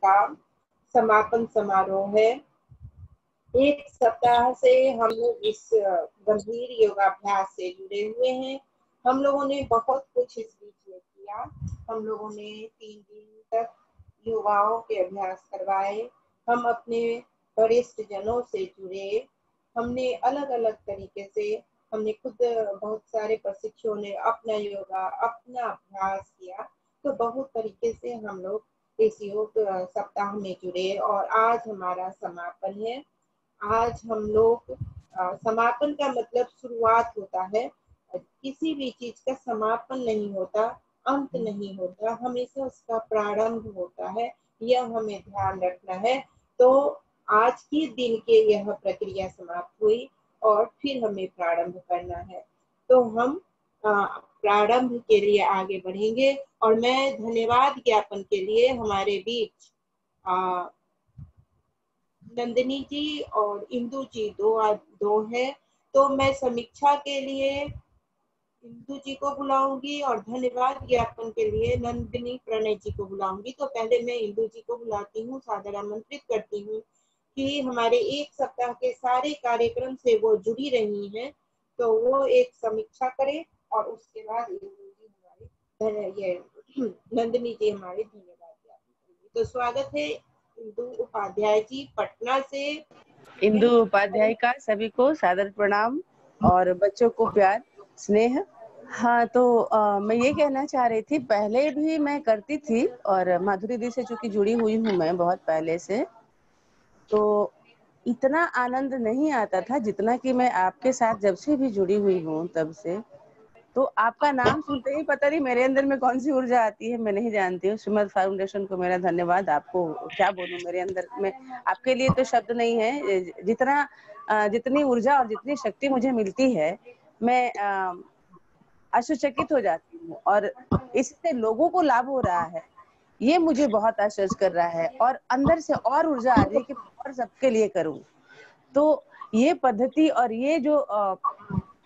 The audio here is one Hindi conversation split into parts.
का समापन समारोह है। एक सप्ताह से हम लोग इस गंभीर योगाभ्यास से जुड़े हुए हैं। हम लोगों ने बहुत कुछ इस बीच में किया। हम लोगों ने 3 दिन तक युवाओं के अभ्यास करवाए। हम अपने वरिष्ठ जनों से जुड़े। हमने अलग अलग तरीके से, हमने खुद बहुत सारे प्रशिक्षुओं ने अपना योगा, अपना अभ्यास किया। तो बहुत तरीके से हम लोग इस योग सप्ताह में जुड़े और आज हमारा समापन है। आज हम लोग समापन का मतलब शुरुआत होता है। किसी भी चीज का समापन नहीं होता, अंत नहीं होता, हमेशा उसका प्रारंभ होता है। यह हमें ध्यान रखना है। तो आज के दिन के यह प्रक्रिया समाप्त हुई और फिर हमें प्रारंभ करना है। तो हम प्रारंभ के लिए आगे बढ़ेंगे और मैं धन्यवाद ज्ञापन के लिए हमारे बीच नंदिनी जी और इंदु जी दो है। तो मैं समीक्षा के लिए इंदु जी को बुलाऊंगी और धन्यवाद ज्ञापन के लिए नंदिनी प्रणय जी को बुलाऊंगी। तो पहले मैं इंदु जी को बुलाती हूँ, सादर आमंत्रित करती हूँ कि हमारे एक सप्ताह के सारे कार्यक्रम से वो जुड़ी रही हैं, तो वो एक समीक्षा करें और उसके बाद इंदु जी नंदिनी जी हमारे धन्यवाद ज्ञापन करेंगी। तो स्वागत है इंदु उपाध्याय जी पटना से। इंदु उपाध्याय का सभी को सादर प्रणाम और बच्चों को प्यार स्नेह। हाँ, तो मैं ये कहना चाह रही थी, पहले भी मैं करती थी और माधुरी दी से चूंकि जुड़ी हुई हूँ मैं बहुत पहले से, तो इतना आनंद नहीं आता था जितना कि मैं आपके साथ जब से भी जुड़ी हुई हूँ तब से। तो आपका नाम सुनते ही पता नहीं मेरे अंदर में कौन सी ऊर्जा आती है, मैं नहीं जानती हूँ। श्रीमद फाउंडेशन को मेरा धन्यवाद। आपको क्या बोलूं, मेरे अंदर में आपके लिए तो शब्द नहीं है। जितनी ऊर्जा और जितनी शक्ति मुझे मिलती है, मैं आश्चर्यचकित हो जाती हूँ और इससे लोगों को लाभ हो रहा है, ये मुझे बहुत आश्चर्य कर रहा है और अंदर से और ऊर्जा आ रही है कि और सबके लिए करूं। तो ये पद्धति और ये जो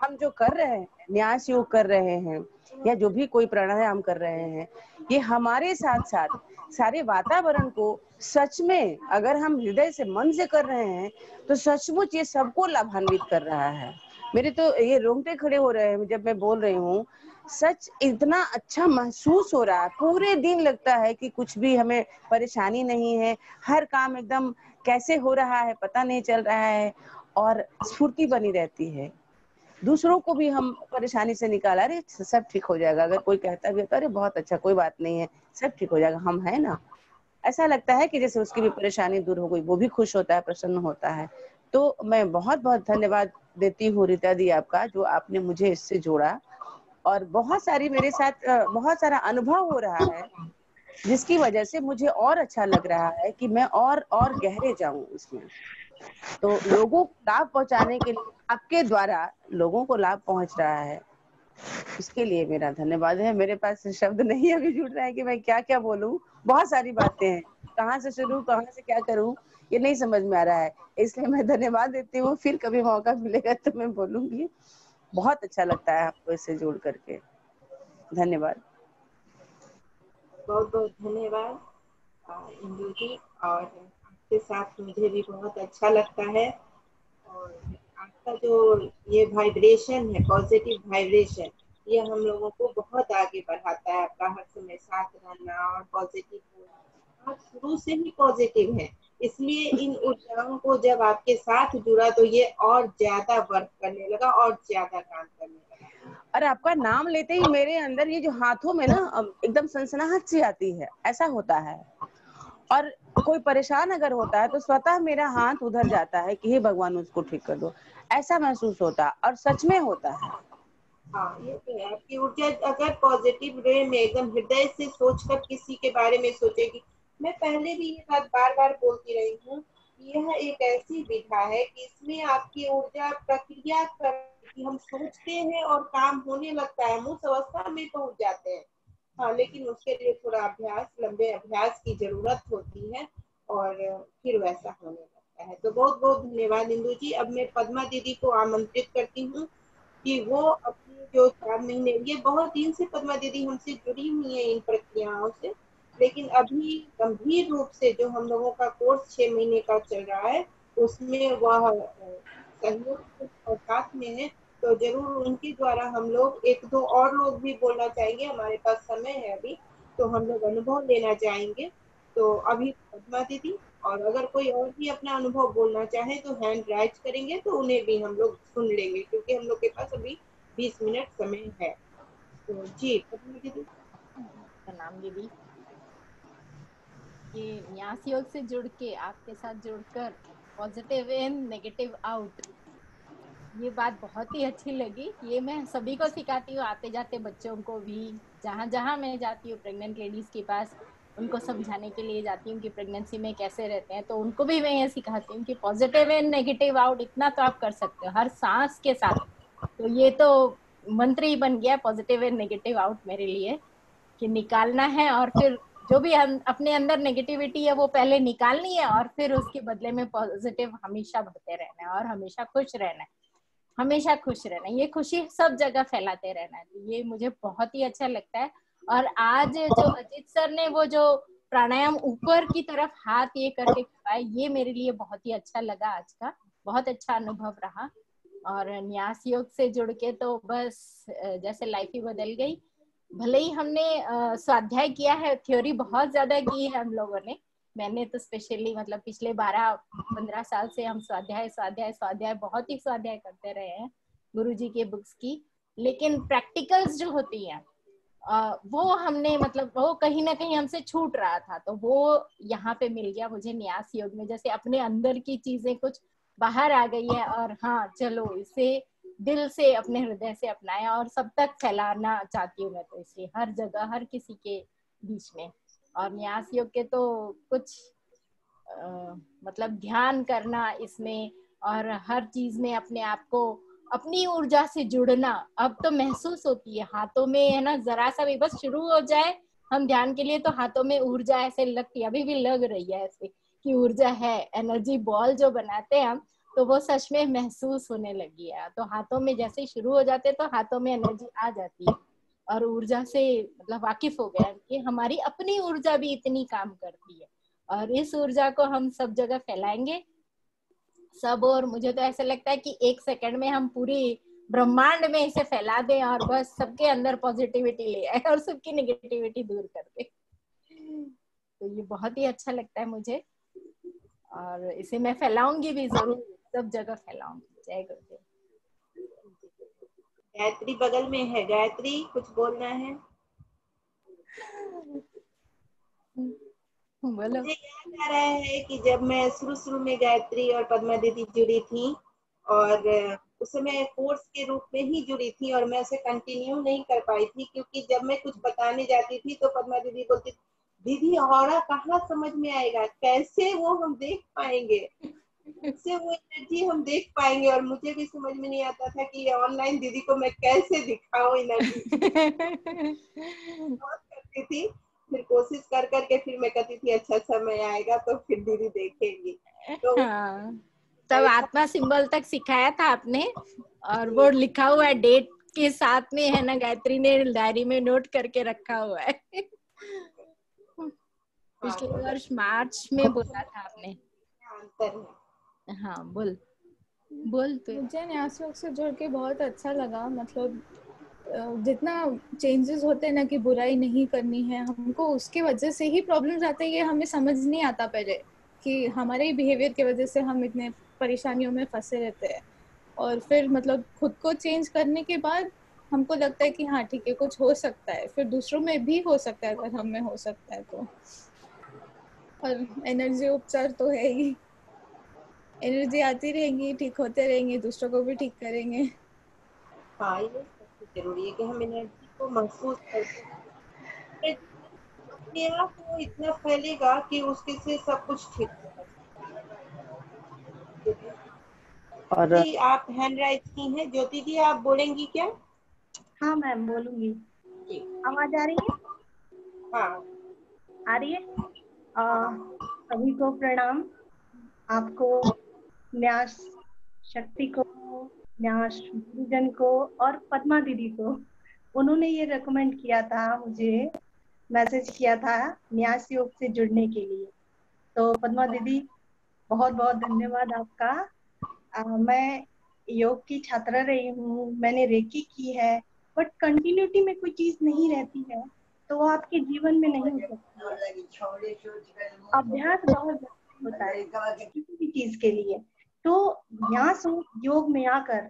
हम जो कर रहे हैं, न्यास योग कर रहे हैं या जो भी कोई प्राणायाम कर रहे हैं, ये हमारे साथ साथ सारे वातावरण को सच में अगर हम हृदय से मन से कर रहे हैं तो सचमुच ये सबको लाभान्वित कर रहा है। मेरे तो ये रोंगटे खड़े हो रहे हैं जब मैं बोल रही हूँ। सच इतना अच्छा महसूस हो रहा है, पूरे दिन लगता है कि कुछ भी हमें परेशानी नहीं है, हर काम एकदम कैसे हो रहा है पता नहीं चल रहा है और स्फूर्ति बनी रहती है। दूसरों को भी हम परेशानी से निकाला, अरे सब ठीक हो जाएगा। अगर कोई कहता भी है तो अरे बहुत अच्छा, कोई बात नहीं है, सब ठीक हो जाएगा, हम है ना। ऐसा लगता है कि जैसे उसकी भी परेशानी दूर हो गई, वो भी खुश होता है, प्रसन्न होता है। तो मैं बहुत बहुत धन्यवाद देती हूँ रीता दी आपका, जो आपने मुझे इससे जोड़ा और बहुत सारी मेरे साथ बहुत सारा अनुभव हो रहा है, जिसकी वजह से मुझे और अच्छा लग रहा है कि मैं और गहरे जाऊं इसमें। तो लोगों को लाभ पहुंचाने के लिए आपके द्वारा लोगों को लाभ पहुंच रहा है, इसके लिए मेरा धन्यवाद है। मेरे पास शब्द नहीं अभी जुड़ रहा है कि मैं क्या क्या बोलूं, बहुत सारी बातें हैं, कहाँ से शुरू कहाँ से क्या करूं ये नहीं समझ में आ रहा है, इसलिए मैं धन्यवाद देती हूँ। फिर कभी मौका मिलेगा तो मैं बोलूंगी। बहुत अच्छा लगता है आपको इससे जोड़ करके। धन्यवाद। बहुत बहुत धन्यवाद इंदु जी। और आपके साथ मुझे भी बहुत अच्छा लगता है और आपका जो ये वाइब्रेशन है, पॉजिटिव वाइब्रेशन, ये हम लोगों को बहुत आगे बढ़ाता है। आपका हर समय साथ रहना और पॉजिटिव बोलना, आप शुरू से ही पॉजिटिव हैं, इसलिए इन ऊर्जाओं को जब आपके साथ जुड़ा तो ये और ज्यादा वर्क करने लगा और ज्यादा काम करने लगा। और आपका नाम लेते ही मेरे अंदर ये जो हाथों में ना एकदम सनसनाहट सी आती है, ऐसा होता है। और कोई परेशान अगर होता है तो स्वतः मेरा हाथ उधर जाता है कि हे भगवान उसको ठीक कर दो, ऐसा महसूस होता है और सच में होता है। हाँ, ये तो है। आपकी ऊर्जा अगर पॉजिटिव वे में एकदम हृदय से सोचकर किसी के बारे में सोचेगी। मैं पहले भी ये बात बार बार बोलती रही हूँ, यह एक ऐसी विधा है कि इसमें आपकी ऊर्जा प्रक्रिया करती, हम सोचते हैं और काम होने लगता है, हम उस अवस्था में पहुंच जाते हैं। हाँ, लेकिन उसके लिए थोड़ा अभ्यास, लंबे अभ्यास की जरूरत होती है और फिर वैसा होने लगता है। तो बहुत बहुत धन्यवाद इंदु जी। अब मैं पद्मा दीदी को आमंत्रित करती हूँ कि वो अपनी जो 4 महीने, ये बहुत दिन से पद्मा दीदी हमसे जुड़ी हुई है इन प्रक्रियाओं से, लेकिन अभी गंभीर रूप से जो हम लोगों का कोर्स 6 महीने का चल रहा है, उसमें वह सहयोग और साथ में है। तो जरूर उनके द्वारा हम लोग एक दो और लोग भी बोलना चाहेंगे, हमारे पास समय है अभी, तो हम लोग अनुभव लेना चाहेंगे। तो अभी पद्मा दीदी, और अगर कोई और भी अपना अनुभव बोलना चाहे तो हैंड राइज करेंगे, तो उन्हें भी हम लोग सुन लेंगे, क्योंकि हम लोग के पास अभी 20 मिनट समय है। तो जी पद्मा दीदी। प्रणाम दीदी। ये न्यास योग से जुड़ के आपके साथ जुड़कर पॉजिटिव इन नेगेटिव आउट, ये बात बहुत ही अच्छी लगी। ये मैं सभी को सिखाती हूँ, आते जाते बच्चों को भी, जहाँ जहाँ मैं जाती हूँ प्रेग्नेंट लेडीज के पास, उनको समझाने के लिए जाती हूँ कि प्रेगनेंसी में कैसे रहते हैं। तो उनको भी मैं ये सिखाती हूँ कि पॉजिटिव इन नेगेटिव आउट इतना तो आप कर सकते हो हर सांस के साथ। तो ये तो मंत्र ही बन गया पॉजिटिव एंड नेगेटिव आउट मेरे लिए, कि निकालना है और फिर जो भी अपने अंदर नेगेटिविटी है वो पहले निकालनी है, और फिर उसके बदले में पॉजिटिव हमेशा भरते रहना है और हमेशा खुश रहना है, हमेशा खुश रहना है। ये खुशी सब जगह फैलाते रहना है। तो ये मुझे बहुत ही अच्छा लगता है। और आज जो अजीत सर ने वो जो प्राणायाम ऊपर की तरफ हाथ ये करके करवाया, ये मेरे लिए बहुत ही अच्छा लगा। आज का बहुत अच्छा अनुभव रहा। और न्यास योग से जुड़ के तो बस जैसे लाइफ ही बदल गई। भले ही हमने स्वाध्याय किया है, थ्योरी बहुत ज्यादा की है हम लोगों ने, मैंने तो स्पेशली मतलब पिछले 12-15 साल से हम स्वाध्याय स्वाध्याय स्वाध्याय बहुत ही स्वाध्याय करते रहे हैं गुरुजी के बुक्स की। लेकिन प्रैक्टिकल्स जो होती हैं वो हमने मतलब वो कहीं ना कहीं हमसे छूट रहा था। तो वो यहाँ पे मिल गया मुझे न्यास योग में, जैसे अपने अंदर की चीजें कुछ बाहर आ गई है, और हाँ चलो इसे दिल से अपने हृदय से अपनाया और सब तक फैलाना चाहती हूँ मैं। तो इसलिए हर जगह हर किसी के बीच में। और न्यास योग के तो कुछ मतलब ध्यान करना इसमें, और हर चीज में अपने आप को अपनी ऊर्जा से जुड़ना अब तो महसूस होती है। हाथों में है ना, जरा सा भी बस शुरू हो जाए हम ध्यान के लिए तो हाथों में ऊर्जा ऐसे लगती है, अभी भी लग रही है ऐसे कि ऊर्जा है। एनर्जी बॉल जो बनाते हैं हम, तो वो सच में महसूस होने लगी है। तो हाथों में जैसे ही शुरू हो जाते तो हाथों में एनर्जी आ जाती है, और ऊर्जा से मतलब वाकिफ हो गया कि हमारी अपनी ऊर्जा भी इतनी काम करती है। और इस ऊर्जा को हम सब जगह फैलाएंगे सब। और मुझे तो ऐसा लगता है कि 1 सेकंड में हम पूरी ब्रह्मांड में इसे फैला दें और बस सबके अंदर पॉजिटिविटी ले आए और सबकी नेगेटिविटी दूर कर दे। तो ये बहुत ही अच्छा लगता है मुझे, और इसे मैं फैलाऊंगी भी जरूर, सब जगह फैलाऊंगी। जय गुरुदेव। गायत्री बगल में है, गायत्री कुछ बोलना है? बोलो। मुझे याद आ रहा है कि जब मैं शुरू में गायत्री और पद्मा दीदी जुड़ी थी, और उस समय कोर्स के रूप में ही जुड़ी थी, और मैं उसे कंटिन्यू नहीं कर पाई थी, क्योंकि जब मैं कुछ बताने जाती थी तो पद्मा दीदी बोलती दीदी ऑरा कहाँ समझ में आएगा, कैसे वो हम देख पाएंगे, से वो एनर्जी हम देख पाएंगे। और मुझे भी समझ में नहीं आता था कि ऑनलाइन दीदी को मैं कैसे दिखाऊं एनर्जी। बहुत करती थी, फिर कोशिश कर करके फिर मैं कहती थी अच्छा समय आएगा तो फिर दीदी देखेंगी। तो हाँ, तब आत्मा सिंबल तक सिखाया था आपने, और वो लिखा हुआ है डेट के साथ में है ना, गायत्री ने डायरी में नोट करके रखा हुआ है। पिछले वर्ष मार्च में बोला था आपने। अंतर है। हाँ बोल बोल तो। मुझे न्यास योग से जुड़ के बहुत अच्छा लगा। मतलब जितना चेंजेस होते हैं ना कि बुराई नहीं करनी है हमको, उसके वजह से ही प्रॉब्लम्स आते हैं। ये हमें समझ नहीं आता पहले कि हमारे ही बिहेवियर की वजह से हम इतने परेशानियों में फंसे रहते हैं। और फिर मतलब खुद को चेंज करने के बाद हमको लगता है कि हाँ ठीक है कुछ हो सकता है, फिर दूसरों में भी हो सकता है अगर हम में हो सकता है तो। और एनर्जी उपचार तो है ही, एनर्जी आती रहेंगी, ठीक होते रहेंगे, दूसरों को भी ठीक करेंगे। हाँ, ये सबसे जरूरी है कि हम एनर्जी को महसूस करते हैं। अपने आप वो इतना फैलेगा कि उसके से सब कुछ ठीक होगा। और जी आप हैंड राइज की हैं, ज्योति जी आप बोलेंगी क्या? हाँ मैम बोलूंगी। जी आवाज आ रही है? हाँ आ रही है। हाँ। सभी को प्रणाम। आपको, न्यास शक्ति को, न्यास गुरुजन को और पद्मा दीदी को, उन्होंने ये रेकमेंड किया था मुझे मैसेज किया था न्यास योग से जुड़ने के लिए। तो पद्मा दीदी बहुत बहुत धन्यवाद आपका। मैं योग की छात्रा रही हूँ, मैंने रेकी की है, बट कंटिन्यूटी में कोई चीज नहीं रहती है तो वो आपके जीवन में नहीं हो सकती। अभ्यास बहुत जरूरी होता है किसी भी चीज के लिए। तो न्यास योग में आकर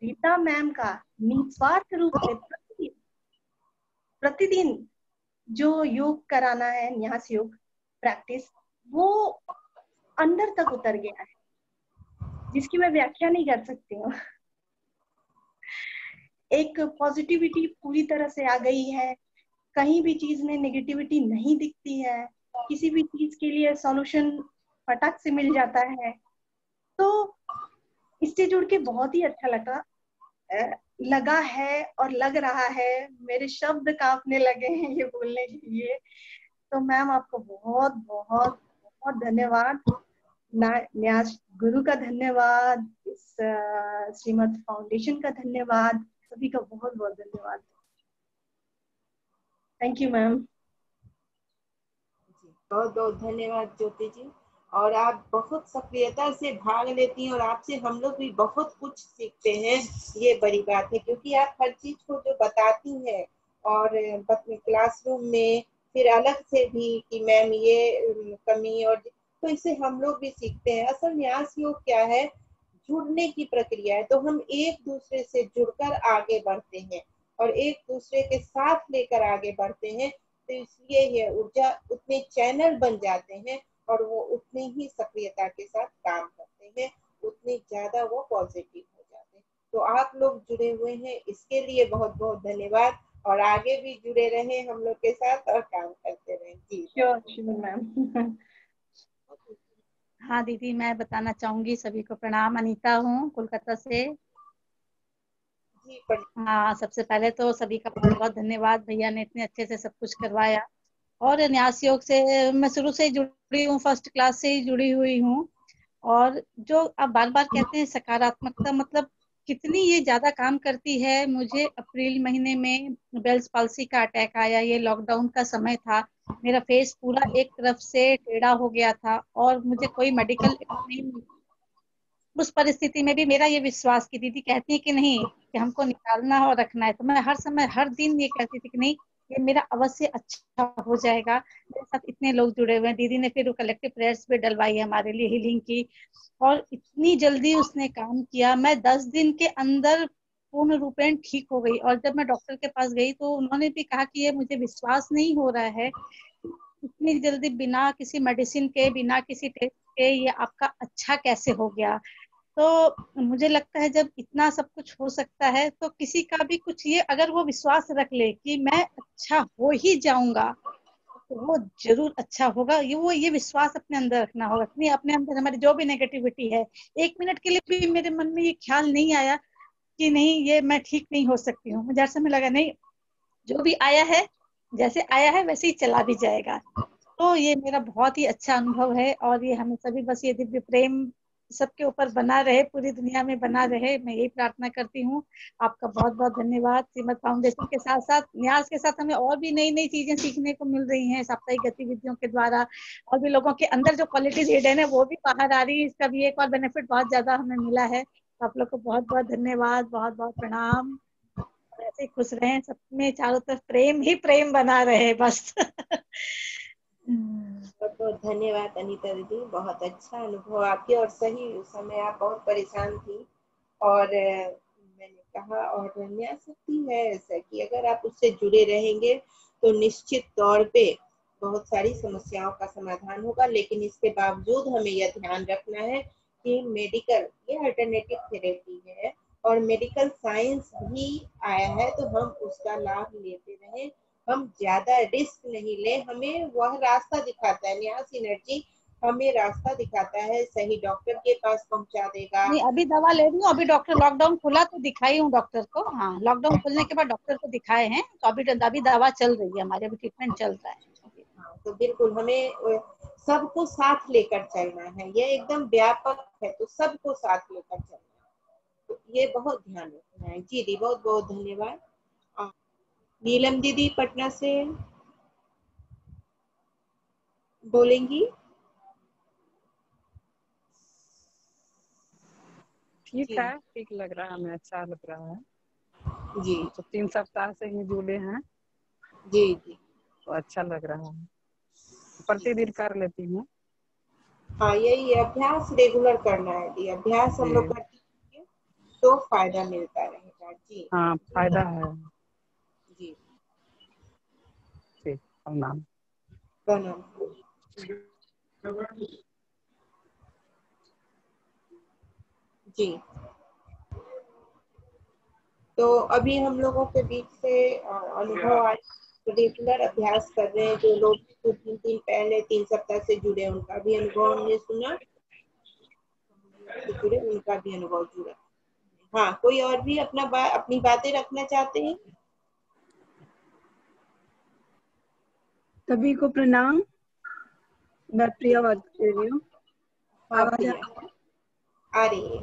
रीता मैम का निस्वार्थ रूप से प्रतिदिन जो योग कराना है, न्यास योग प्रैक्टिस, वो अंदर तक उतर गया है, जिसकी मैं व्याख्या नहीं कर सकती हूँ। एक पॉजिटिविटी पूरी तरह से आ गई है, कहीं भी चीज में नेगेटिविटी नहीं दिखती है, किसी भी चीज के लिए सॉल्यूशन फटाक से मिल जाता है। तो इससे जुड़ के बहुत ही अच्छा लगा है और लग रहा है, मेरे शब्द कांपने लगे हैं ये बोलने के लिए। तो मैम आपको बहुत बहुत बहुत धन्यवाद, न्यास गुरु का धन्यवाद, इस श्रीमद फाउंडेशन का धन्यवाद, सभी का बहुत बहुत धन्यवाद। Thank you ma'am. बहुत बहुत धन्यवाद ज्योति जी। और आप बहुत सक्रियता से भाग लेती हैं और आपसे हम लोग भी बहुत कुछ सीखते हैं, ये बड़ी बात है, क्योंकि आप हर चीज को जो बताती हैं और क्लासरूम में फिर अलग से भी कि मैम ये कमी, और तो इससे हम लोग भी सीखते हैं। असल न्यास योग क्या है, जुड़ने की प्रक्रिया है। तो हम एक दूसरे से जुड़कर आगे बढ़ते हैं और एक दूसरे के साथ लेकर आगे बढ़ते हैं, तो इसलिए ये ऊर्जा उतने चैनल बन जाते हैं और वो उतनी ही सक्रियता के साथ काम करते हैं, उतने ज्यादा वो पॉजिटिव हो जाते हैं। तो आप लोग जुड़े हुए हैं, इसके लिए बहुत बहुत धन्यवाद, और आगे भी जुड़े रहें हम लोग के साथ और काम करते रहें। जी श्योर मैम। हाँ दीदी, मैं बताना चाहूंगी, सभी को प्रणाम। अनीता हूँ कोलकाता से। जी हाँ, सबसे पहले तो सभी का बहुत बहुत धन्यवाद, भैया ने इतने अच्छे से सब कुछ करवाया। और न्यास योग से मैं शुरू से ही जुड़ी हूँ, फर्स्ट क्लास से ही जुड़ी हुई हूँ। और जो आप बार बार कहते हैं सकारात्मकता, मतलब कितनी ये ज्यादा काम करती है। मुझे अप्रैल महीने में बेल्स पाल्सी का अटैक आया, ये लॉकडाउन का समय था। मेरा फेस पूरा एक तरफ से टेढ़ा हो गया था और मुझे कोई मेडिकल नहीं। उस परिस्थिति में भी मेरा ये विश्वास की दीदी कहती है कि नहीं, कि हमको निकालना है और रखना है, तो मैं हर समय हर दिन ये कहती थी कि नहीं, ये मेरा अवश्य अच्छा हो जाएगा। मेरे साथ इतने लोग जुड़े हुए हैं। दीदी ने फिर कलेक्टिव प्रेयर्स भी डलवाई है हमारे लिए, हीलिंग की, और इतनी जल्दी उसने काम किया। मैं 10 दिन के अंदर पूर्ण रूपेण ठीक हो गई। और जब मैं डॉक्टर के पास गई तो उन्होंने भी कहा कि ये मुझे विश्वास नहीं हो रहा है, इतनी जल्दी बिना किसी मेडिसिन के, बिना किसी टेस्ट के ये आपका अच्छा कैसे हो गया। तो मुझे लगता है जब इतना सब कुछ हो सकता है तो किसी का भी कुछ, ये अगर वो विश्वास रख ले कि मैं अच्छा हो ही जाऊंगा, तो वो जरूर अच्छा होगा। ये विश्वास अपने अंदर रखना होगा। नहीं, अपने अंदर हमारी जो भी नेगेटिविटी है, एक मिनट के लिए भी मेरे मन में ये ख्याल नहीं आया कि नहीं, ये मैं ठीक नहीं हो सकती हूँ। मुझे ऐसा में लगा नहीं, जो भी आया है, जैसे आया है वैसे ही चला भी जाएगा। तो ये मेरा बहुत ही अच्छा अनुभव है। और ये हमें सभी, बस ये दिव्य प्रेम सबके ऊपर बना रहे, पूरी दुनिया में बना रहे, मैं यही प्रार्थना करती हूँ। आपका बहुत बहुत धन्यवाद। श्रीमद फाउंडेशन के साथ साथ न्यास के साथ हमें और भी नई नई चीजें सीखने को मिल रही हैं साप्ताहिक गतिविधियों के द्वारा। और भी लोगों के अंदर जो क्वालिटीज हिडन है वो भी बाहर आ रही है। इसका भी एक और बेनिफिट बहुत ज्यादा हमें मिला है। तो आप लोग को बहुत बहुत धन्यवाद, बहुत बहुत प्रणाम। ऐसे ही खुश रहें, सब में चारों तरफ प्रेम ही प्रेम बना रहे बस। बहुत बहुत धन्यवाद अनीता दीदी, बहुत अच्छा अनुभव आपके, और सही उस समय आप बहुत परेशान थी। और मैंने कहा, और न्यास शक्ति है ऐसा कि अगर आप उससे जुड़े रहेंगे तो निश्चित तौर पे बहुत सारी समस्याओं का समाधान होगा। लेकिन इसके बावजूद हमें यह ध्यान रखना है कि मेडिकल, ये अल्टरनेटिव थेरेपी है और मेडिकल साइंस भी आया है, तो हम उसका लाभ लेते रहें, हम ज्यादा रिस्क नहीं ले। हमें वह रास्ता दिखाता है, न्यास एनर्जी हमें रास्ता दिखाता है, सही डॉक्टर के पास पहुंचा देगा। नहीं, अभी दवा ले रही हूँ। अभी डॉक्टर, लॉकडाउन खुला तो दिखाई हूँ डॉक्टर को। हाँ, लॉकडाउन खुलने के बाद डॉक्टर को दिखाए हैं, तो अभी दवा चल रही है हमारे, अभी ट्रीटमेंट चल रहा है। हाँ, तो बिल्कुल हमें सबको साथ लेकर चलना है, ये एकदम व्यापक है, तो सबको साथ लेकर चलना है, तो ये बहुत ध्यान रखना है। जी दी, बहुत बहुत धन्यवाद। नीलम दीदी पटना से। बोलेंगी? ठीक जी है, ठीक लग रहा है, हमें अच्छा लग रहा है। जी तो 3 सप्ताह से ही जुड़े हैं जी जी तो अच्छा लग रहा है। जी। प्रतिदिन कर लेती हूँ। हाँ, यही अभ्यास रेगुलर करना है जी। अभ्यास हम लोग जी करते रहेंगे तो फायदा मिलता रहेगा जी। हाँ, फायदा है। जी, ठीक, प्रणाम। प्रणाम। जी, तो अभी हम लोगों के बीच से अनुभव आज रेगुलर अभ्यास कर रहे हैं जो लोग 2-3 दिन पहले 3 सप्ताह से जुड़े, उनका भी अनुभव हमने सुना, से जुड़े उनका भी अनुभव जुड़ा। हाँ, कोई और भी अपनी बातें रखना चाहते हैं? सभी को प्रणाम। मैं प्रिया बात कर रही हूँ। हाँ आवाज प्रिया, आ रही है।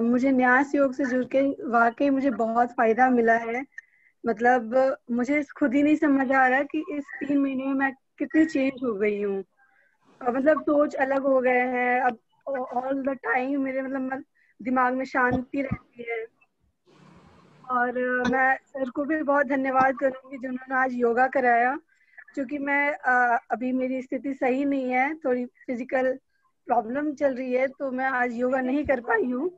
मुझे न्यास योग से जुड़ के वाकई मुझे बहुत फायदा मिला है। मतलब मुझे खुद ही नहीं समझ आ रहा कि इस 3 महीने में मैं कितनी चेंज हो गई हूँ। मतलब सोच अलग हो गए हैं अब। ऑल द टाइम मेरे मतलब दिमाग में शांति रहती है। और मैं सर को भी बहुत धन्यवाद करूंगी जिन्होंने आज योगा कराया, क्योंकि मैं अभी मेरी स्थिति सही नहीं है, थोड़ी फिजिकल प्रॉब्लम चल रही है, तो मैं आज योगा नहीं कर पाई हूँ।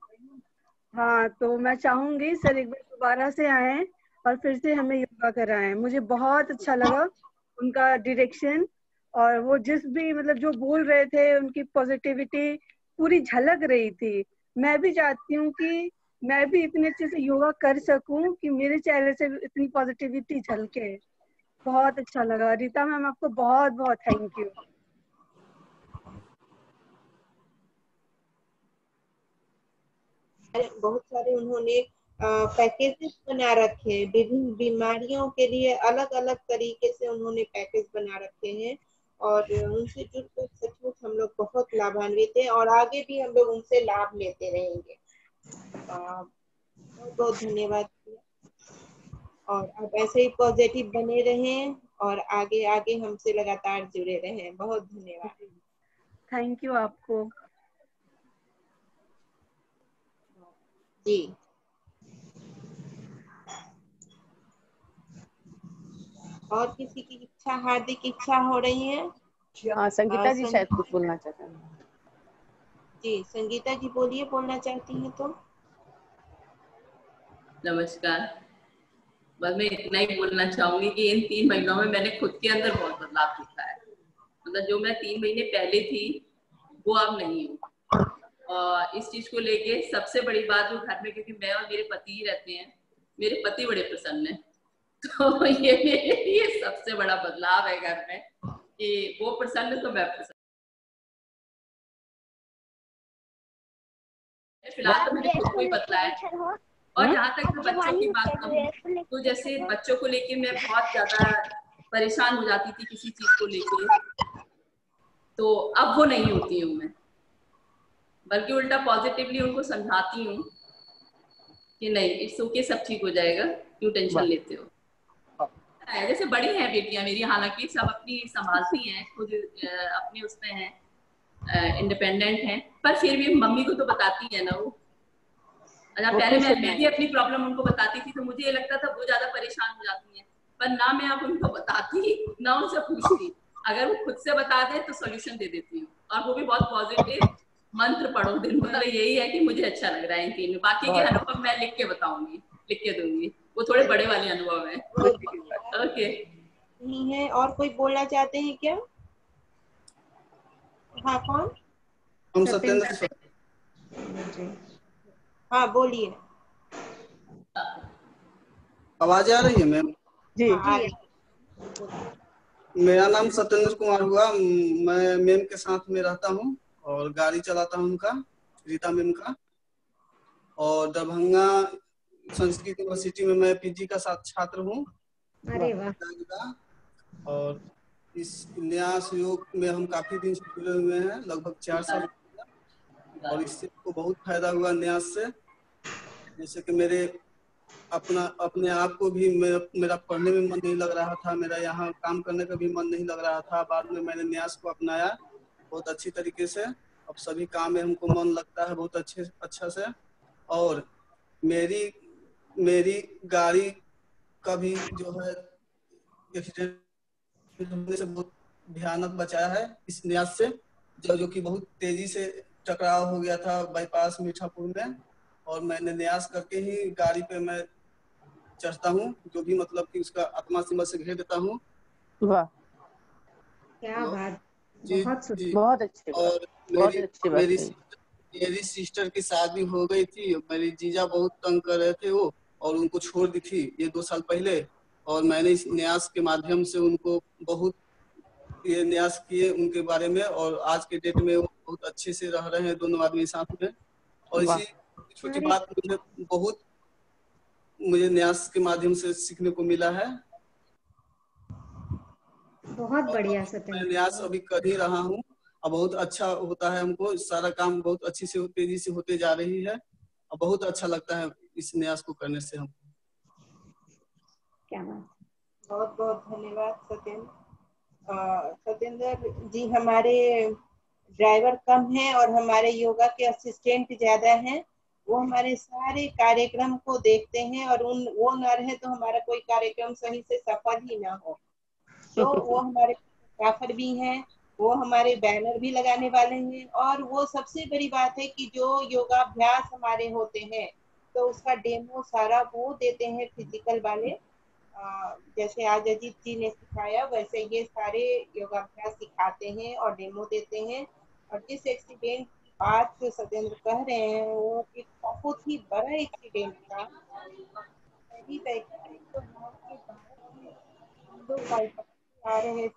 हाँ, तो मैं चाहूंगी सर एक बार दोबारा से आए और फिर से हमें योगा कराएं। मुझे बहुत अच्छा लगा उनका डायरेक्शन, और वो जिस भी मतलब जो बोल रहे थे उनकी पॉजिटिविटी पूरी झलक रही थी। मैं भी चाहती हूँ कि मैं भी इतने अच्छे से योगा कर सकूं कि मेरे चेहरे से इतनी पॉजिटिविटी झलके। बहुत अच्छा लगा रीता मैम, आपको बहुत बहुत थैंक यू। बहुत सारे उन्होंने पैकेजेस बना रखे हैं, विभिन्न बीमारियों के लिए अलग अलग तरीके से उन्होंने पैकेज बना रखे हैं, और उनसे जुड़कर सचमुच हम लोग बहुत लाभान्वित हैं और आगे भी हम लोग उनसे लाभ लेते रहेंगे। बहुत बहुत धन्यवाद। और आप ऐसे ही पॉजिटिव बने रहें और आगे आगे हमसे लगातार जुड़े रहें। बहुत धन्यवाद। थैंक यू आपको। जी, और किसी की इच्छा, हार्दिक इच्छा हो रही है? हाँ, संगीता जी शायद कुछ बोलना चाहते हैं। जी, संगीता जी बोलिए, बोलना चाहती हैं तो। नमस्कार। बस मैं इतना ही बोलना चाहूंगी कि इन 3 महीनों में मैंने खुद के अंदर बहुत बदलाव देखा है। मतलब जो मैं 3 महीने पहले थी वो अब नहीं हूँ। और इस चीज को लेके सबसे बड़ी बात जो घर में, क्योंकि मैं और मेरे पति ही रहते हैं, मेरे पति बड़े प्रसन्न हैं। तो ये मेरे लिए सबसे बड़ा बदलाव है घर में कि वो प्रसन्न तो मैं प्रसन्न। फिलहाल तो मैंने खुद को ही बदला है। और जहाँ तक बच्चों की बात कहूँ तो जैसे बच्चों को लेके मैं बहुत ज्यादा परेशान हो जाती थी किसी चीज को लेके, तो अब वो नहीं होती हूँ मैं, बल्कि उल्टा पॉजिटिवली उनको समझाती हूँ कि नहीं, इट्स ओके, सब ठीक हो जाएगा, क्यों टेंशन लेते हो। जैसे बड़ी हैं बेटियां मेरी, हालांकि सब अपनी संभालती हैं, खुद अपने उसमें हैं, इंडिपेंडेंट हैं, पर फिर भी मम्मी को तो बताती है ना वो। अच्छा, पहले मैं भी अपनी प्रॉब्लम उनको बताती थी तो मुझे ये लगता था वो ज्यादा परेशान हो जाती हैं, पर ना मैं अब उनको बताती ना उनसे पूछती। अगर वो खुद से बता दे तो सोल्यूशन दे देती हूँ, और वो भी बहुत पॉजिटिव। मंत्र पढ़ो दिन भर, यही है कि मुझे अच्छा लग रहा है इन 3 में। बाकी के अनुभव मैं लिख के बताऊंगी, लिख के दूंगी, वो थोड़े बड़े वाले अनुभव है। ओके, नहीं है और कोई बोलना चाहते हैं क्या? हाँ, कौन? हम सत्येंद्र सर। हाँ, बोलिए। आवाज आ रही है मैम? जी, हाँ, आ रही है। मेरा नाम सत्येंद्र कुमार हुआ। मैं मैम के साथ में रहता हूँ और गाड़ी चलाता हूँ उनका, रीता मैम का। और दरभंगा संस्कृत यूनिवर्सिटी में मैं पीजी का छात्र हूँ। अरे वाह। और इस न्यास योग में हम काफी दिन से जुड़े हुए हैं, लगभग 4 साल, और इससे को बहुत फायदा हुआ न्यास से। जैसे कि मेरे अपने आप को भी मेरा पढ़ने में मन नहीं लग रहा था, मेरा यहाँ काम करने का भी मन नहीं लग रहा था। बाद में मैंने न्यास को अपनाया बहुत अच्छी तरीके से। अब सभी काम में हमको मन लगता है बहुत अच्छा से। और मेरी गाड़ी का भी जो है एक्सीडेंट होने से बहुत भयानक बचाया है इस न्यास से, जो कि बहुत तेजी से टकराव हो गया था बाईपास मीठापुर में। और मैंने न्यास करके ही गाड़ी पे मैं चढ़ता हूँ, जो भी मतलब कि उसका आत्मा सिमर से घेर देता हूँ। वाह, क्या बात, जी बहुत जी। बहुत अच्छी बात, और बहुत अच्छी बात है। मेरी सिस्टर की शादी हो गई थी। मेरी जीजा बहुत तंग कर रहे थे वो, और उनको छोड़ दी थी ये 2 साल पहले। और मैंने इस न्यास के माध्यम से उनको बहुत ये न्यास किए उनके बारे में, और आज के डेट में वो बहुत अच्छे से रह रहे हैं दोनों आदमी साथ में। और इसी छोटी बात मुझे न्यास के माध्यम से सीखने को मिला है। बहुत बढ़िया सत्येंद्र। मैं न्यास अभी कर ही रहा हूँ, अब बहुत अच्छा होता है हमको। सारा काम बहुत अच्छी से तेजी से होते जा रही है, और बहुत अच्छा लगता है इस न्यास को करने से हमको। क्या बात, बहुत बहुत धन्यवाद सत्येंद्र जी। हमारे ड्राइवर कम हैं और हमारे योगा के असिस्टेंट ज्यादा हैं। वो हमारे सारे कार्यक्रम को देखते हैं, और वो न रहे तो हमारा कोई कार्यक्रम सही से सफल ही ना हो। तो वो हमारे फोटोग्राफर भी हैं, वो हमारे बैनर भी लगाने वाले हैं। और वो सबसे बड़ी बात है कि जो योगाभ्यास हमारे होते हैं तो उसका डेमो सारा वो देते हैं, फिजिकल वाले। जैसे आज अजीत जी ने सिखाया वैसे ये सारे योगाभ्यास सिखाते हैं और डेमो देते हैं। और जिस एक्सीडेंट की बात जो सत्येंद्र कह रहे हैं वो एक बहुत ही बड़ा एक्सीडेंट था। पहली बैठी तो के बाद हम लोग बाईपास आ रहे थे,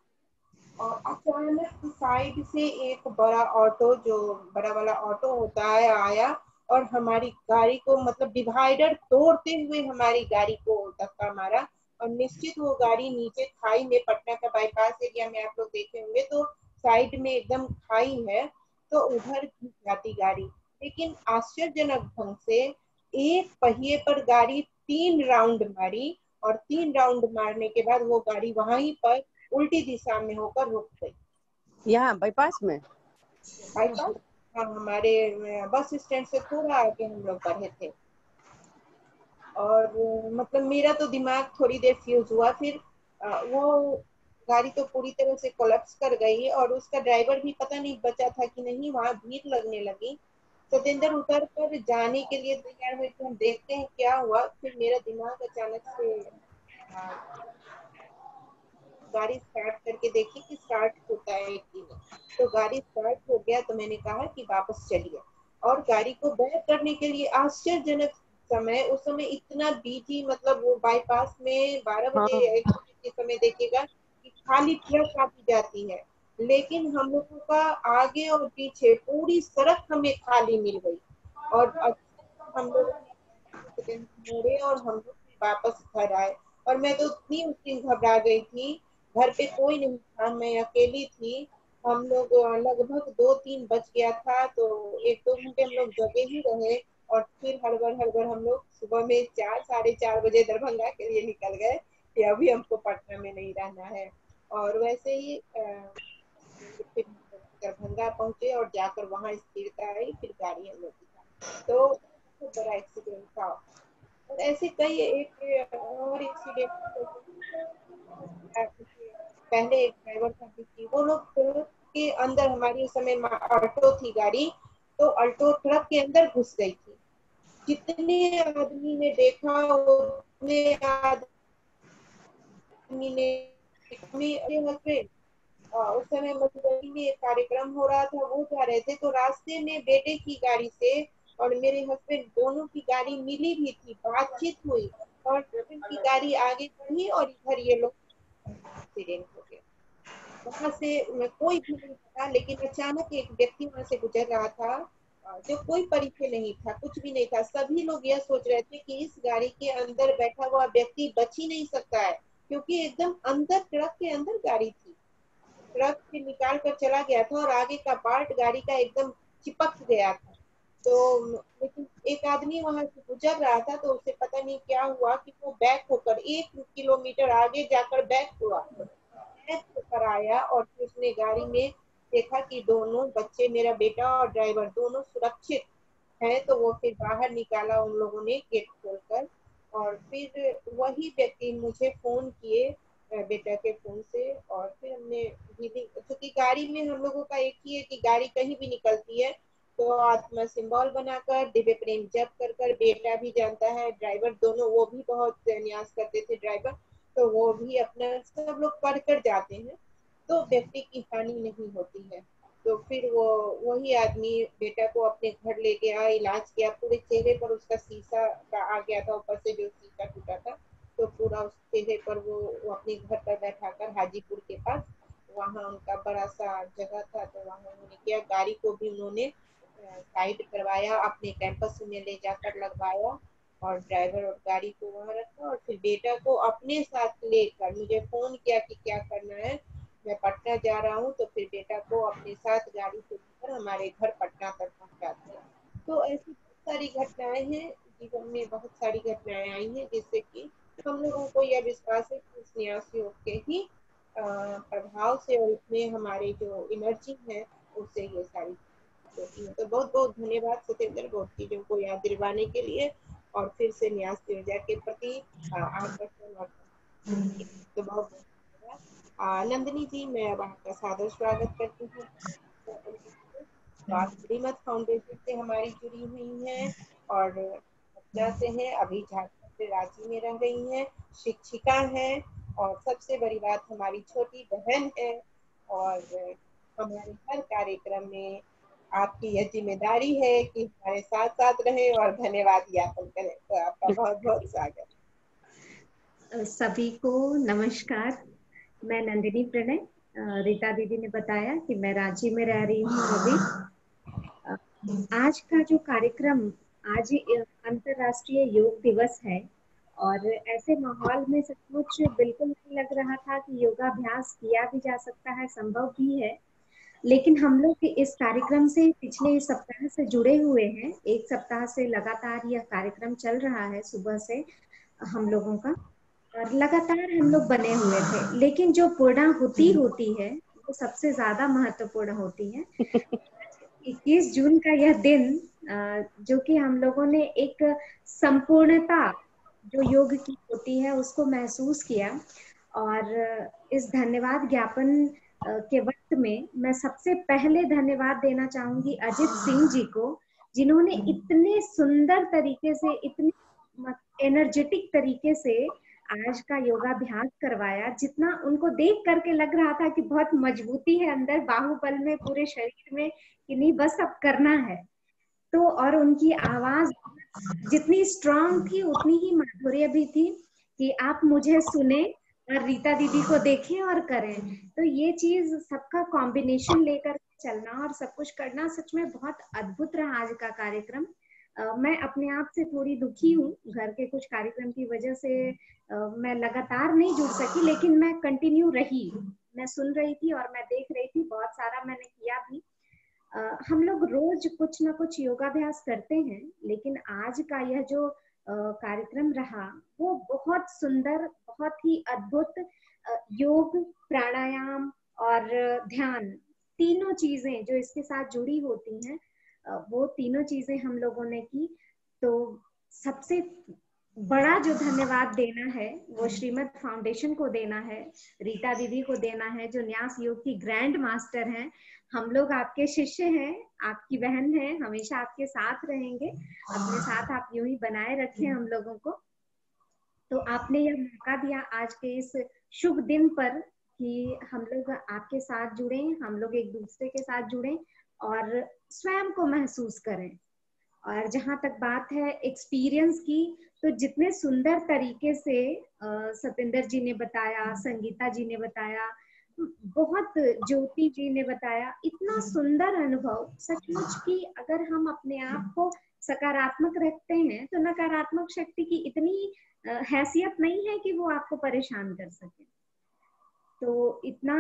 और अचानक साइड से एक बड़ा ऑटो, जो बड़ा वाला ऑटो होता है, आया और हमारी गाड़ी को मतलब डिवाइडर तोड़ते हुए हमारी गाड़ी को धक्का मारा। और निश्चित वो गाड़ी नीचे खाई में, पटना का बाईपास एरिया में आप लोग देखे होंगे तो साइड में एकदम खाई है, तो उधर घुस जाती गाड़ी। लेकिन आश्चर्यजनक ढंग से एक पहिए पर गाड़ी 3 राउंड मारी, और 3 राउंड मारने के बाद वो गाड़ी वहीं पर उल्टी दिशा में होकर रुक गई। यहाँ बाईपास में? बाईपास, हाँ, हमारे बस स्टैंड से थोड़ा आगे हम लोग बढ़े थे। और मतलब मेरा तो दिमाग थोड़ी देर फ्यूज हुआ। फिर वो गाड़ी तो पूरी तरह से कोलैप्स कर गई, और उसका ड्राइवर भी पता नहीं बचा था कि नहीं, वहां भीड़ लगने लगी। सत्येंद्र उतर कर जाने के लिए तैयार हुए कि हम देखते हैं क्या हुआ। फिर मेरा दिमाग अचानक से गाड़ी स्टार्ट करके देखी कि स्टार्ट होता है कि नहीं। तो गाड़ी स्टार्ट हो गया, तो मैंने कहा कि वापस चलिए। और गाड़ी को बैक करने के लिए आश्चर्यजनक समय, उस समय इतना बिजी, मतलब वो बाईपास में 12 बजे 1 बजे के समय देखिएगा कि खाली ट्रक आती जाती है, लेकिन हम लोगों का आगे और पीछे पूरी सड़क हमें खाली मिल गई। और हम लोग मोड़े और हम लोग वापस घर आए। और मैं तो इतनी उस दिन घबरा गई थी, घर पे कोई नहीं था, मैं अकेली थी। हम लोग लगभग 2-3 बज गया था, तो 1-2 घंटे हम लोग जगे ही रहे। और फिर हड़बड़ हड़बड़ हम लोग सुबह में 4-4:30 बजे दरभंगा के लिए निकल गए कि अभी हमको पटना में नहीं रहना है। और वैसे ही फिर दरभंगा पहुंचे और जाकर वहां स्थिरता आई, फिर गाड़ी हम लोग की। तो बहुत बड़ा एक्सीडेंट था। और ऐसे कई एक और एक्सीडेंट, पहले एक ड्राइवर था थी, वो लोग ट्रक के अंदर, हमारी उस समय ऑल्टो थी गाड़ी, तो ऑल्टो ट्रक के अंदर घुस गई थी। जितने आदमी ने देखा उतने आदमी ने, मेरे हस्बैंड उस समय मधुबनी में एक कार्यक्रम हो रहा था, वो जा रहे थे, तो रास्ते में बेटे की गाड़ी से और मेरे हस्बैंड दोनों की गाड़ी मिली भी थी, बातचीत हुई, और हस्बैंड की गाड़ी आगे बढ़ी और इधर ये लोग एक्सीडेंट हो गया। वहां से कोई भी नहीं था, लेकिन अचानक एक व्यक्ति वहां से गुजर रहा था, जो कोई परिचय नहीं था, कुछ भी नहीं था। सभी लोग यह सोच रहे थे कि इस गाड़ी के अंदर बैठा हुआ व्यक्ति बच ही नहीं सकता है, क्योंकि एकदम अंदर, ट्रक के अंदर गाड़ी थी। ट्रक से निकाल कर चला गया था और आगे का पार्ट गाड़ी का एकदम चिपक गया था। तो लेकिन एक आदमी वहां से गुजर रहा था, तो उसे पता नहीं क्या हुआ कि वो बैक होकर 1 किलोमीटर आगे जाकर बैक हुआ, बैक होकर आया और फिर उसने गाड़ी में देखा कि दोनों बच्चे, मेरा बेटा और ड्राइवर, दोनों सुरक्षित है। तो वो फिर बाहर निकाला उन लोगों ने गेट खोलकर, और फिर वही व्यक्ति मुझे फोन किए बेटा के फोन से, और फिर हमने क्योंकि गाड़ी में हम लोगों का एक ही है कि गाड़ी कहीं भी निकलती है तो आत्मा सिंबल बनाकर दिव्य प्रेम जप कर कर, बेटा भी जानता है, ड्राइवर दोनों, वो भी बहुत न्यास करते थे ड्राइवर, तो वो भी अपना सब लोग पढ़ कर जाते हैं, तो व्यक्ति की हानि नहीं होती है। तो फिर वो वही आदमी बेटा को अपने घर ले गया, इलाज किया, पूरे चेहरे पर उसका शीशा का आ गया था, ऊपर से जो शीशा टूटा था, तो पूरा उस चेहरे पर वो अपने घर पर बैठाकर हाजीपुर के पास, वहाँ उनका बड़ा सा जगह था, तो वहाँ उन्होंने किया, गाड़ी को भी उन्होंने साइड करवाया, अपने कैंपस में ले जाकर लगवाया, और ड्राइवर और गाड़ी को वहाँ रखा, और फिर बेटा को अपने साथ लेकर मुझे फोन किया कि क्या करना है, मैं पटना जा रहा हूँ, तो फिर बेटा को अपने साथ गाड़ी से लेकर हमारे घर पटना तक पहुँचा दिया। तो ऐसी बहुत सारी घटनाएं हैं जीवन में, बहुत सारी घटनाएं आई हैं जिससे कि हम लोगों को यह विश्वास है कि न्यास योग के ही प्रभाव से और इसमें हमारे जो एनर्जी है उससे ये सारी होती है। तो बहुत बहुत धन्यवाद सत्येंद्र, बहुत चीजों को याद दिलवाने के लिए और फिर से न्यास ऊर्जा के प्रति आकर्षण और तो बहुत धन्यवाद। नंदिनी जी, मैं अब आपका सादर स्वागत करती हूँ। तो आप श्रीमद फाउंडेशन से हमारी जुड़ी हुई हैं और पटना से हैं, अभी झारखंड से रांची में रह रही हैं, शिक्षिका हैं, और सबसे बड़ी बात हमारी छोटी बहन है, और हमारे हर कार्यक्रम में आपकी यह जिम्मेदारी है कि हमारे साथ साथ रहे और धन्यवाद ज्ञापन करें। तो आपका बहुत बहुत स्वागत। सभी को नमस्कार, मैं नंदिनी प्रणय। रीता दीदी ने बताया कि मैं रांची में रह रही हूँ अभी। आज का जो कार्यक्रम, आज अंतर्राष्ट्रीय योग दिवस है, और ऐसे माहौल में सचमुच बिल्कुल नहीं लग रहा था कि योगाभ्यास किया भी जा सकता है, संभव भी है। लेकिन हम लोग इस कार्यक्रम से पिछले सप्ताह से जुड़े हुए हैं, एक सप्ताह से लगातार यह कार्यक्रम चल रहा है सुबह से हम लोगों का, और लगातार हम लोग बने हुए थे। लेकिन जो पूर्णाहुति होती है वो सबसे ज्यादा महत्वपूर्ण होती है। 21 जून का यह दिन जो कि हम लोगों ने एक संपूर्णता जो योग की होती है उसको महसूस किया, और इस धन्यवाद ज्ञापन के वक्त में मैं सबसे पहले धन्यवाद देना चाहूंगी अजित सिंह जी को, जिन्होंने इतने सुंदर तरीके से, इतने एनर्जेटिक तरीके से आज का योगाभ्यास करवाया, जितना उनको देख करके लग रहा था कि बहुत मजबूती है अंदर, बाहुबल में, पूरे शरीर में, कि नहीं बस अब करना है। तो और उनकी आवाज जितनी स्ट्रांग थी उतनी ही माधुर्य भी थी कि आप मुझे सुने और रीता दीदी को देखें और करें। तो ये चीज सबका कॉम्बिनेशन लेकर चलना और सब कुछ करना सच में बहुत अद्भुत रहा आज का कार्यक्रम। मैं अपने आप से थोड़ी दुखी हूँ, घर के कुछ कार्यक्रम की वजह से मैं लगातार नहीं जुड़ सकी, लेकिन मैं कंटिन्यू रही, मैं सुन रही थी और मैं देख रही थी, बहुत सारा मैंने किया भी। हम लोग रोज कुछ ना कुछ योगाभ्यास करते हैं, लेकिन आज का यह जो कार्यक्रम रहा वो बहुत सुंदर, बहुत ही अद्भुत। योग, प्राणायाम और ध्यान, तीनों चीजें जो इसके साथ जुड़ी होती हैं, वो तीनों चीजें हम लोगों ने की। तो सबसे बड़ा जो धन्यवाद देना है वो श्रीमद फाउंडेशन को देना है, रीता दीदी को देना है, जो न्यास योग की ग्रैंड मास्टर हैं। हम लोग आपके शिष्य हैं, आपकी बहन हैं, हमेशा आपके साथ रहेंगे, अपने साथ आप यूं ही बनाए रखें हम लोगों को। तो आपने यह मौका दिया आज के इस शुभ दिन पर कि हम लोग आपके साथ जुड़े, हम लोग एक दूसरे के साथ जुड़े और स्वयं को महसूस करें। और जहां तक बात है एक्सपीरियंस की, तो जितने सुंदर तरीके से सतेंद्र जी ने बताया, संगीता जी ने बताया, बहुत ज्योति जी ने बताया, इतना सुंदर अनुभव सचमुच कि अगर हम अपने आप को सकारात्मक रखते हैं तो नकारात्मक शक्ति की इतनी हैसियत नहीं है कि वो आपको परेशान कर सके। तो इतना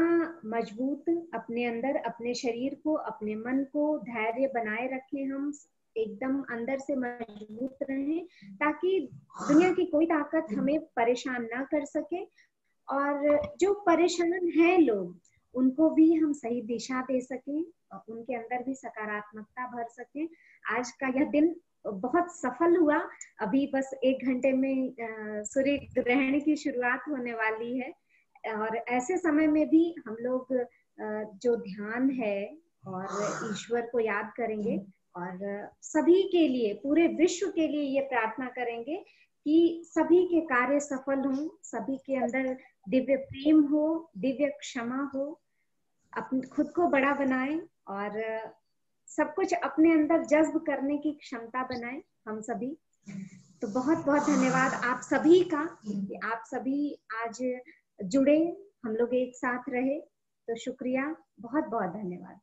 मजबूत अपने अंदर, अपने शरीर को, अपने मन को धैर्य बनाए रखें हम, एकदम अंदर से मजबूत रहें, ताकि दुनिया की कोई ताकत हमें परेशान ना कर सके, और जो परेशान हैं लोग उनको भी हम सही दिशा दे सकें, उनके अंदर भी सकारात्मकता भर सकें। आज का यह दिन बहुत सफल हुआ। अभी बस 1 घंटे में सूर्य ग्रहण की शुरुआत होने वाली है, और ऐसे समय में भी हम लोग जो ध्यान है और ईश्वर को याद करेंगे, और सभी के लिए, पूरे विश्व के लिए ये प्रार्थना करेंगे कि सभी के कार्य सफल हों, सभी के अंदर दिव्य प्रेम हो, दिव्य क्षमा हो, अपने खुद को बड़ा बनाएं और सब कुछ अपने अंदर जज्ब करने की क्षमता बनाएं हम सभी। तो बहुत बहुत धन्यवाद आप सभी का कि आप सभी आज जुड़े, हम लोग एक साथ रहे। तो शुक्रिया, बहुत बहुत धन्यवाद।